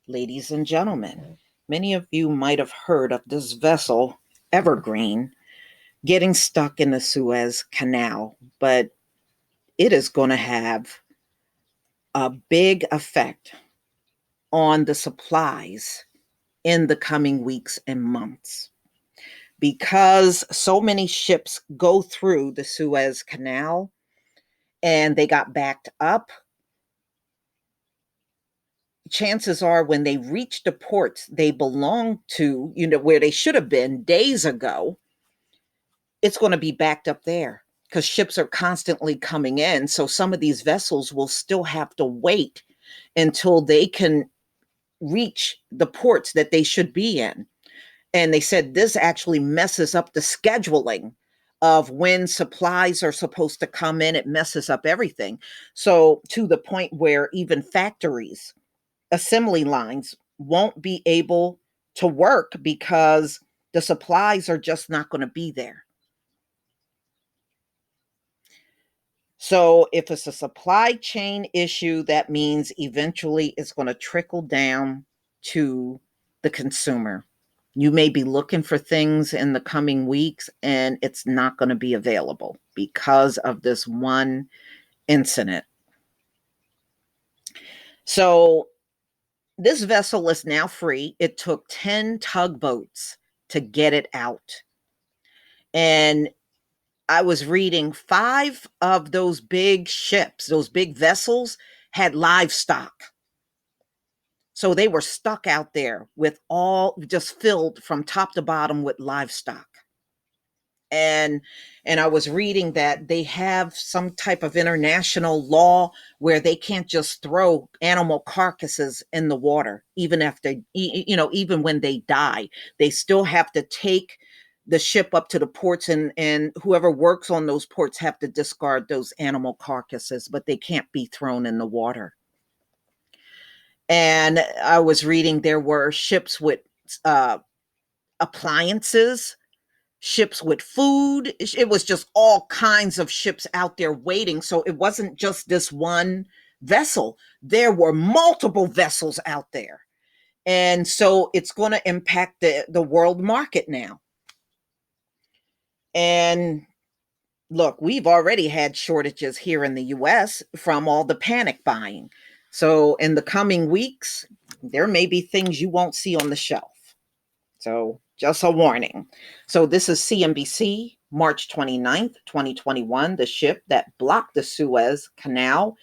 Ladies and gentlemen, many of you might have heard of this vessel, Evergreen, getting stuck in the Suez Canal, but it is going to have a big effect on the supplies in the coming weeks and months. Because so many ships go through the Suez Canal and they got backed up, chances are when they reach the ports they belong to, where they should have been days ago, it's going to be backed up there because ships are constantly coming in. So some of these vessels will still have to wait until they can reach the ports that they should be in. And they said this actually messes up the scheduling of when supplies are supposed to come in. It messes up everything. So to the point where even factories, assembly lines won't be able to work because the supplies are just not going to be there. So if it's a supply chain issue, that means eventually it's going to trickle down to the consumer. You may be looking for things in the coming weeks and it's not going to be available because of this one incident. So this vessel is now free. It took 10 tugboats to get it out. And I was reading 5 of those big ships, those big vessels, had livestock. So they were stuck out there with all just filled from top to bottom with livestock. And I was reading that they have some type of international law where they can't just throw animal carcasses in the water even after, even when they die. They still have to take the ship up to the ports, and whoever works on those ports have to discard those animal carcasses, but they can't be thrown in the water. And I was reading there were ships with uh, appliances, ships with food. It was just all kinds of ships out there waiting. So it wasn't just this one vessel, there were multiple vessels out there. And so it's going to impact the world market now. And look, we've already had shortages here in the US from all the panic buying. So in the coming weeks, there may be things you won't see on the shelf. So just a warning. So this is CNBC, March 29th, 2021. The ship that blocked the Suez Canal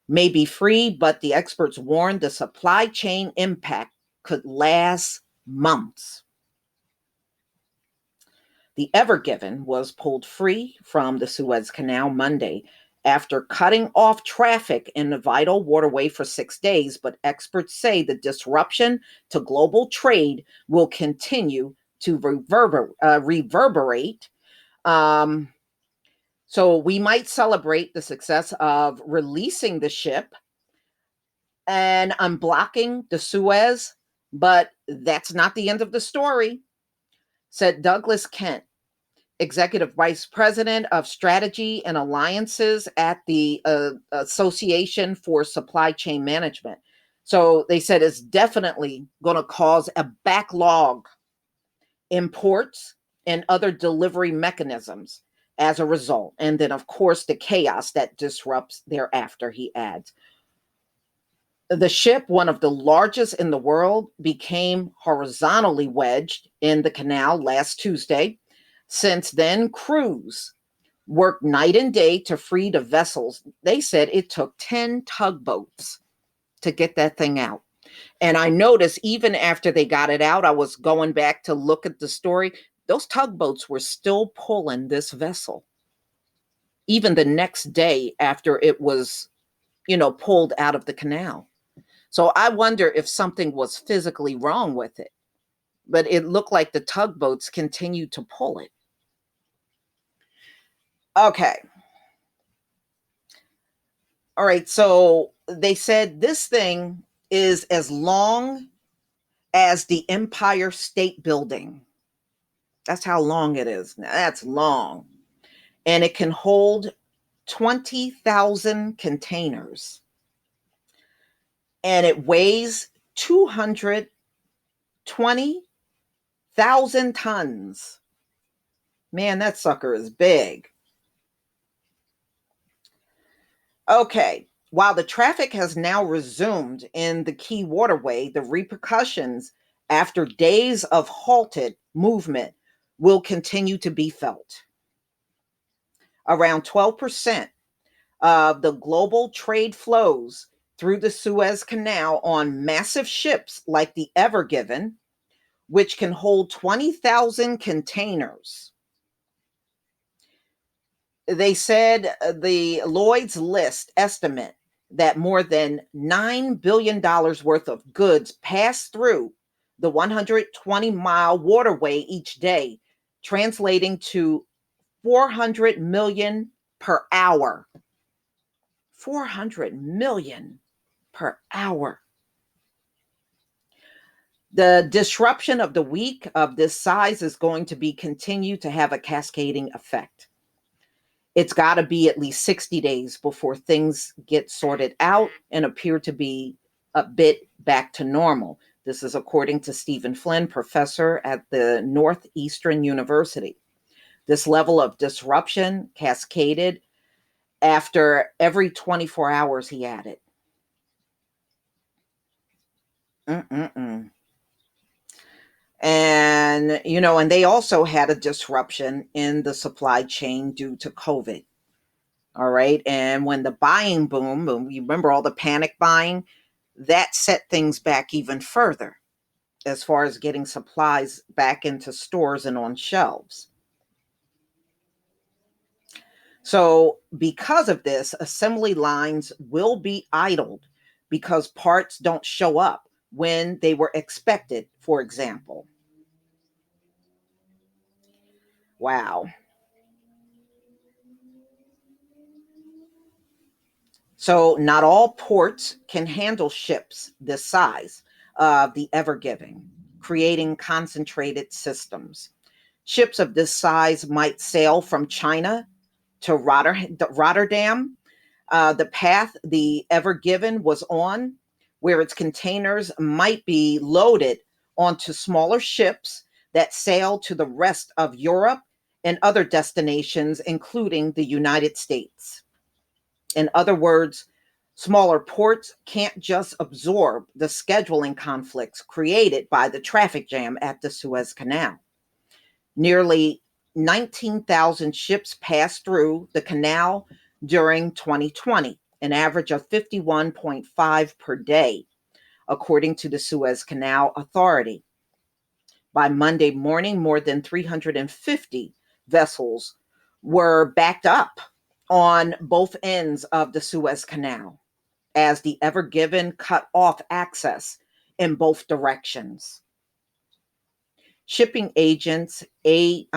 may be free, but the experts warn the supply chain impact could last months. The Evergiven was pulled free from the Suez Canal Monday after cutting off traffic in the vital waterway for 6 days, but experts say the disruption to global trade will continue to reverberate. Um, so we might celebrate the success of releasing the ship and unblocking the Suez, but that's not the end of the story, said Douglas Kent, Executive Vice President of Strategy and Alliances at the Association for Supply Chain Management. So they said it's definitely going to cause a backlog in ports and other delivery mechanisms as a result. And then, of course, the chaos that disrupts thereafter, he adds. The ship, one of the largest in the world, became horizontally wedged in the canal last Tuesday. Since then, crews worked night and day to free the vessels. They said it took 10 tugboats to get that thing out. And I noticed even after they got it out, I was going back to look at the story. Those tugboats were still pulling this vessel, even the next day after it was, pulled out of the canal. So I wonder if something was physically wrong with it, but it looked like the tugboats continued to pull it. Okay. All right. So they said this thing is as long as the Empire State Building. That's how long it is. Now, that's long. And it can hold 20,000 containers. And it weighs 220,000 tons. Man, that sucker is big. Okay, while the traffic has now resumed in the key waterway, the repercussions after days of halted movement will continue to be felt. Around 12% of the global trade flows through the Suez Canal on massive ships like the Evergreen, which can hold 20,000 containers. They said the Lloyd's List estimate that more than $9 billion worth of goods pass through the 120-mile waterway each day, translating to 400 million per hour. 400 million per hour. The disruption of the week of this size is going to be continue to have a cascading effect. It's got to be at least 60 days before things get sorted out and appear to be a bit back to normal. This is according to Stephen Flynn, professor at the Northeastern University. This level of disruption cascaded after every 24 hours, he added. Mm-mm-mm. And, and they also had a disruption in the supply chain due to COVID. All right. And when the buying boom, you remember all the panic buying, that set things back even further as far as getting supplies back into stores and on shelves. So, because of this, assembly lines will be idled because parts don't show up when they were expected, for example. Wow. So, not all ports can handle ships this size of the Evergiving, creating concentrated systems. Ships of this size might sail from China to Rotterdam, the path the Evergiven was on, where its containers might be loaded onto smaller ships that sail to the rest of Europe and other destinations, including the United States. In other words, smaller ports can't just absorb the scheduling conflicts created by the traffic jam at the Suez Canal. Nearly 19,000 ships passed through the canal during 2020, an average of 51.5 per day, according to the Suez Canal Authority. By Monday morning, more than 350 vessels were backed up on both ends of the Suez Canal as the Evergiven cut off access in both directions. Shipping agents, GAC,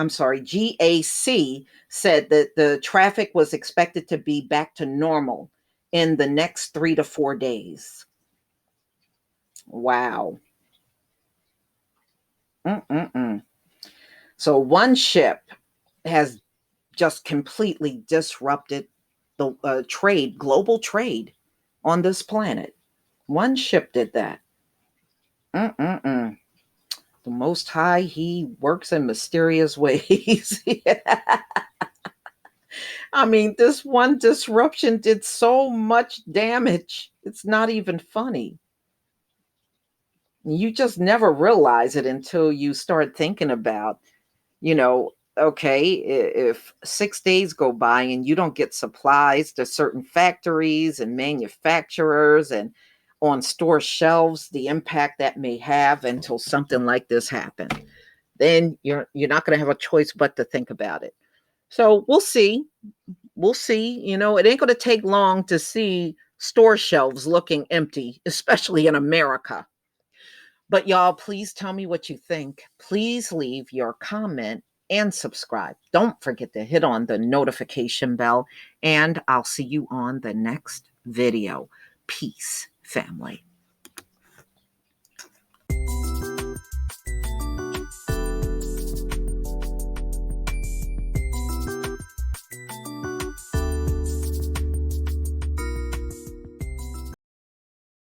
said that the traffic was expected to be back to normal in the next 3 to 4 days. Wow. Mm-mm-mm. So one ship has just completely disrupted the global trade on this planet. One ship did that. Mm-mm-mm. The Most High, he works in mysterious ways. I mean, this one disruption did so much damage. It's not even funny. You just never realize it until you start thinking about, okay, if 6 days go by and you don't get supplies to certain factories and manufacturers and on store shelves, the impact that may have until something like this happens, then you're not going to have a choice but to think about it. So we'll see. We'll see. It ain't going to take long to see store shelves looking empty, especially in America. But y'all, please tell me what you think. Please leave your comment and subscribe. Don't forget to hit on the notification bell, and I'll see you on the next video. Peace, family.